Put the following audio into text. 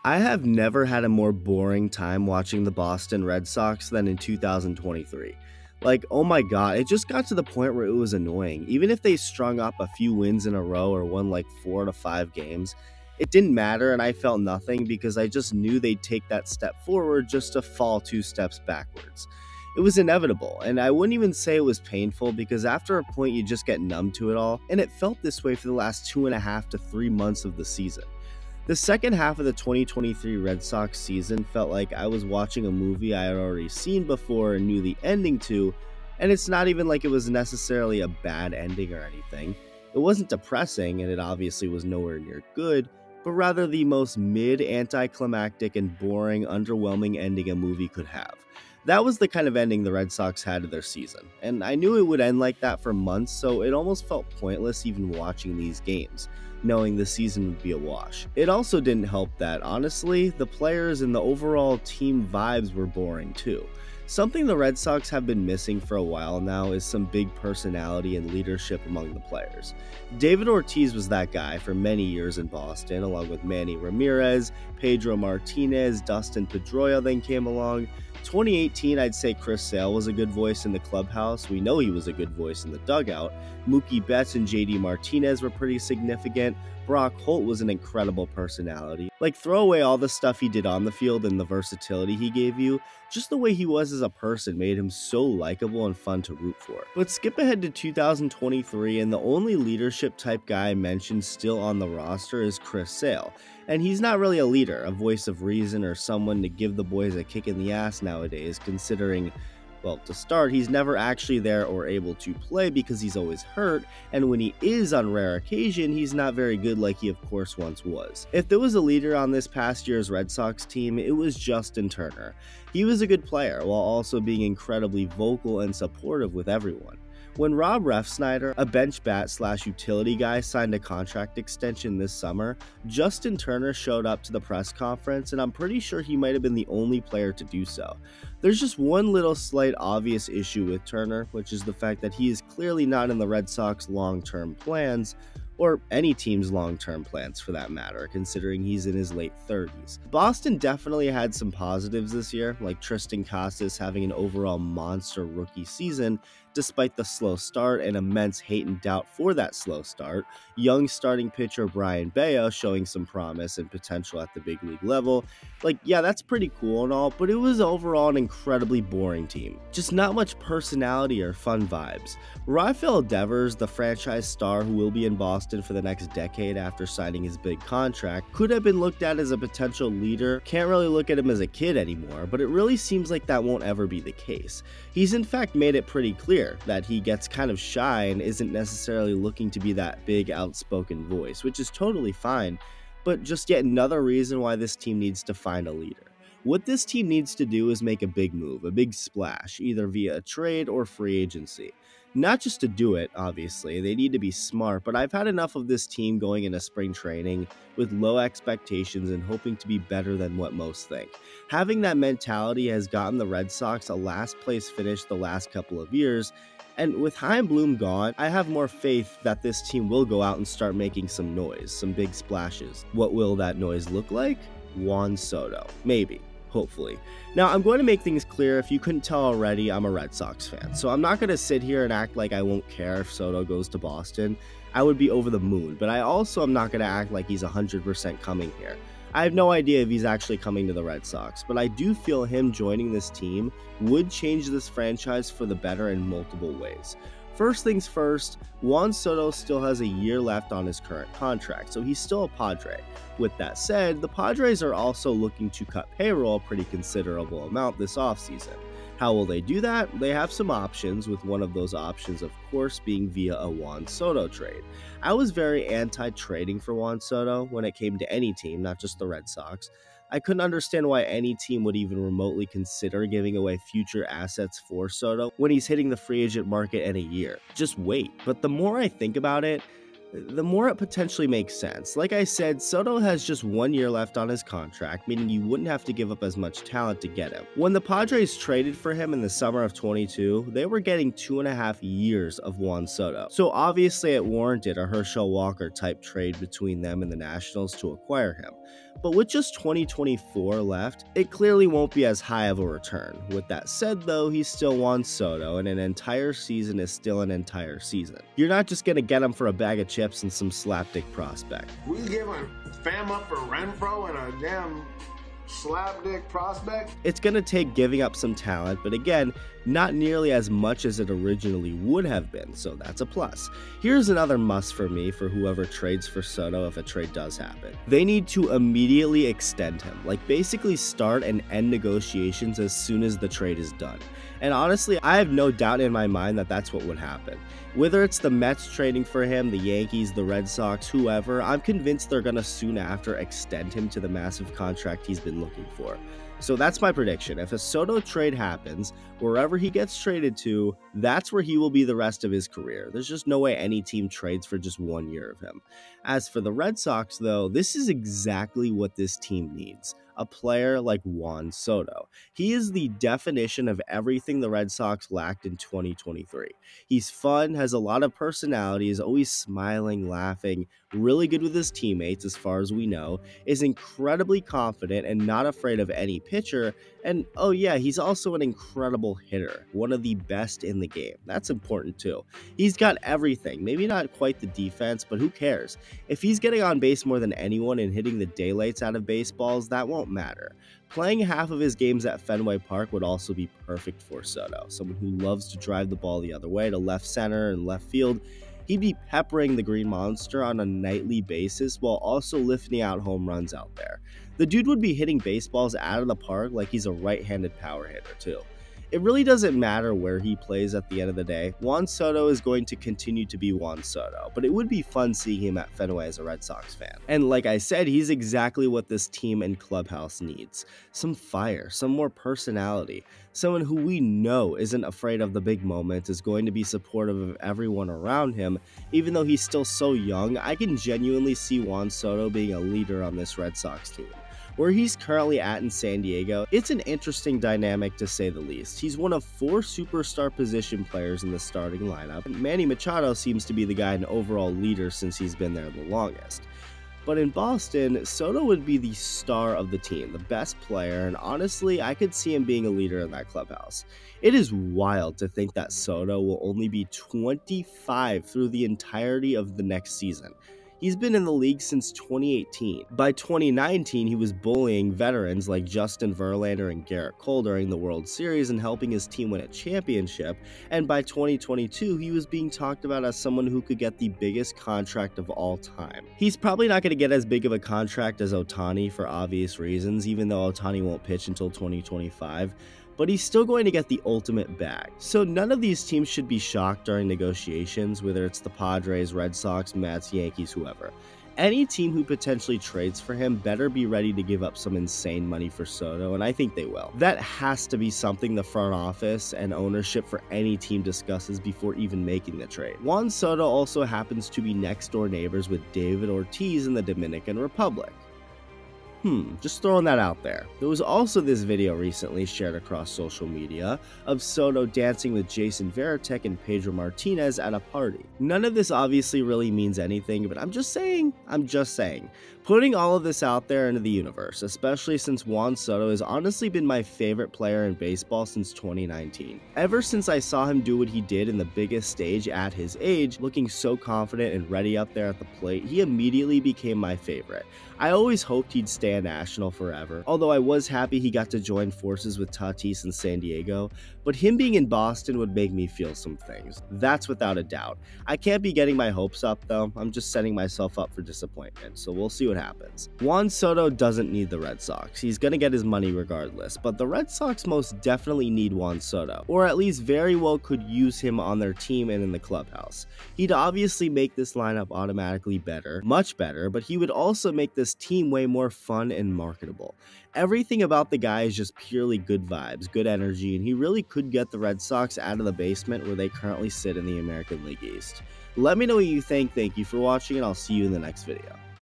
I have never had a more boring time watching the Boston Red Sox than in 2023. Like, oh my god, it just got to the point where it was annoying. Even if they strung up a few wins in a row or won like 4 to 5 games, it didn't matter and I felt nothing because I just knew they'd take that step forward just to fall 2 steps backwards. It was inevitable, and I wouldn't even say it was painful because after a point you just get numb to it all, and it felt this way for the last 2.5 to 3 months of the season. The second half of the 2023 Red Sox season felt like I was watching a movie I had already seen before and knew the ending to, and it's not even like it was necessarily a bad ending or anything. It wasn't depressing, and it obviously was nowhere near good, but rather the most mid, anticlimactic, and boring, underwhelming ending a movie could have. That was the kind of ending the Red Sox had to their season, and I knew it would end like that for months, so it almost felt pointless even watching these games, knowing the season would be a wash. It also didn't help that, honestly, the players and the overall team vibes were boring too. Something the Red Sox have been missing for a while now is some big personality and leadership among the players. David Ortiz was that guy for many years in Boston, along with Manny Ramirez, Pedro Martinez, Dustin Pedroia then came along. 2018, I'd say Chris Sale was a good voice in the clubhouse. We know he was a good voice in the dugout. Mookie Betts and JD Martinez were pretty significant. Brock Holt was an incredible personality. Like, throw away all the stuff he did on the field and the versatility he gave you, just the way he was as a person made him so likable and fun to root for. But skip ahead to 2023, and the only leadership type guy mentioned still on the roster is Chris Sale. And he's not really a leader, a voice of reason, or someone to give the boys a kick in the ass nowadays, considering, well, to start, he's never actually there or able to play because he's always hurt, and when he is on rare occasion, he's not very good like he of course once was. If there was a leader on this past year's Red Sox team, it was Justin Turner. He was a good player while also being incredibly vocal and supportive with everyone. When Rob Refsnyder, a bench bat slash utility guy, signed a contract extension this summer, Justin Turner showed up to the press conference, and I'm pretty sure he might have been the only player to do so. There's just one little slight obvious issue with Turner, which is the fact that he is clearly not in the Red Sox long-term plans, or any team's long-term plans for that matter, considering he's in his late 30s. Boston definitely had some positives this year, like Tristan Casas having an overall monster rookie season, despite the slow start and immense hate and doubt for that slow start. Young starting pitcher Brian Bayo showing some promise and potential at the big league level. Like, yeah, that's pretty cool and all, but it was overall an incredibly boring team. Just not much personality or fun vibes. Rafael Devers, the franchise star who will be in Boston for the next decade after signing his big contract, could have been looked at as a potential leader. Can't really look at him as a kid anymore, but it really seems like that won't ever be the case. He's in fact made it pretty clear that he gets kind of shy and isn't necessarily looking to be that big outspoken voice, which is totally fine, but just yet another reason why this team needs to find a leader. What this team needs to do is make a big move, a big splash, either via a trade or free agency. Not just to do it, obviously, they need to be smart, but I've had enough of this team going into spring training with low expectations and hoping to be better than what most think. Having that mentality has gotten the Red Sox a last place finish the last couple of years, and with Chaim Bloom gone, I have more faith that this team will go out and start making some noise, some big splashes. What will that noise look like? Juan Soto. Maybe. Hopefully. Now, I'm going to make things clear. If you couldn't tell already, I'm a Red Sox fan, so I'm not going to sit here and act like I won't care if Soto goes to Boston. I would be over the moon, but I also am not going to act like he's 100% coming here. I have no idea if he's actually coming to the Red Sox, but I do feel him joining this team would change this franchise for the better in multiple ways. First things first, Juan Soto still has a year left on his current contract, so he's still a Padre. With that said, the Padres are also looking to cut payroll a pretty considerable amount this offseason. How will they do that? They have some options, with one of those options, of course, being via a Juan Soto trade. I was very anti-trading for Juan Soto when it came to any team, not just the Red Sox. I couldn't understand why any team would even remotely consider giving away future assets for Soto when he's hitting the free agent market in a year. Just wait. But the more I think about it, the more it potentially makes sense. Like I said, Soto has just 1 year left on his contract, meaning you wouldn't have to give up as much talent to get him. When the Padres traded for him in the summer of 22, they were getting 2.5 years of Juan Soto. So obviously it warranted a Herschel Walker type trade between them and the Nationals to acquire him. But with just 2024 left, it clearly won't be as high of a return. With that said though, he's still Juan Soto, and an entire season is still an entire season. You're not just gonna get him for a bag of chips and some slapdick prospect. We giving fam up for Renfro and a damn slapdick prospect? It's gonna take giving up some talent, but again, not nearly as much as it originally would have been, so that's a plus. Here's another must for me for whoever trades for Soto if a trade does happen. They need to immediately extend him, like basically start and end negotiations as soon as the trade is done. And honestly, I have no doubt in my mind that that's what would happen. Whether it's the Mets trading for him, the Yankees, the Red Sox, whoever, I'm convinced they're gonna soon after extend him to the massive contract he's been looking for. So that's my prediction. If a Soto trade happens, wherever he gets traded to, that's where he will be the rest of his career. There's just no way any team trades for just 1 year of him. As for the Red Sox, though, this is exactly what this team needs. A player like Juan Soto. He is the definition of everything the Red Sox lacked in 2023. He's fun, has a lot of personality, is always smiling, laughing, really good with his teammates as far as we know, is incredibly confident and not afraid of any pitcher, and oh yeah, he's also an incredible hitter, one of the best in the game. That's important too. He's got everything, maybe not quite the defense, but who cares? If he's getting on base more than anyone and hitting the daylights out of baseballs, that won't matter. Playing half of his games at Fenway Park would also be perfect for Soto, someone who loves to drive the ball the other way to left center and left field. He'd be peppering the Green Monster on a nightly basis while also lifting out home runs out there. The dude would be hitting baseballs out of the park like he's a right-handed power hitter too. It really doesn't matter where he plays at the end of the day. Juan Soto is going to continue to be Juan Soto, but it would be fun seeing him at Fenway as a Red Sox fan. And like I said, he's exactly what this team and clubhouse needs. Some fire, some more personality. Someone who we know isn't afraid of the big moments, is going to be supportive of everyone around him. Even though he's still so young, I can genuinely see Juan Soto being a leader on this Red Sox team. Where he's currently at in San Diego, it's an interesting dynamic to say the least. He's one of 4 superstar position players in the starting lineup, and Manny Machado seems to be the guy and overall leader since he's been there the longest. But in Boston, Soto would be the star of the team, the best player, and honestly, I could see him being a leader in that clubhouse. It is wild to think that Soto will only be 25 through the entirety of the next season. He's been in the league since 2018. By 2019, he was bullying veterans like Justin Verlander and Garrett Cole during the World Series and helping his team win a championship. And by 2022, he was being talked about as someone who could get the biggest contract of all time. He's probably not going to get as big of a contract as Ohtani for obvious reasons, even though Ohtani won't pitch until 2025. But he's still going to get the ultimate bag. So none of these teams should be shocked during negotiations, whether it's the Padres, Red Sox, Mets, Yankees, whoever. Any team who potentially trades for him better be ready to give up some insane money for Soto, and I think they will. That has to be something the front office and ownership for any team discusses before even making the trade. Juan Soto also happens to be next door neighbors with David Ortiz in the Dominican Republic. Just throwing that out there. There was also this video recently shared across social media of Soto dancing with Jason Varitek and Pedro Martinez at a party. None of this obviously really means anything, but I'm just saying. Putting all of this out there into the universe, especially since Juan Soto has honestly been my favorite player in baseball since 2019. Ever since I saw him do what he did in the biggest stage at his age, looking so confident and ready up there at the plate, he immediately became my favorite. I always hoped he'd stay a National forever, although I was happy he got to join forces with Tatis in San Diego, but him being in Boston would make me feel some things. That's without a doubt. I can't be getting my hopes up though, I'm just setting myself up for disappointment, so we'll see what happens. Juan Soto doesn't need the Red Sox, he's gonna get his money regardless, but the Red Sox most definitely need Juan Soto, or at least very well could use him on their team and in the clubhouse. He'd obviously make this lineup automatically better, much better, but he would also make this team way more fun and marketable. Everything about the guy is just purely good vibes, good energy, and he really could get the Red Sox out of the basement where they currently sit in the American League East. Let me know what you think. Thank you for watching, and I'll see you in the next video.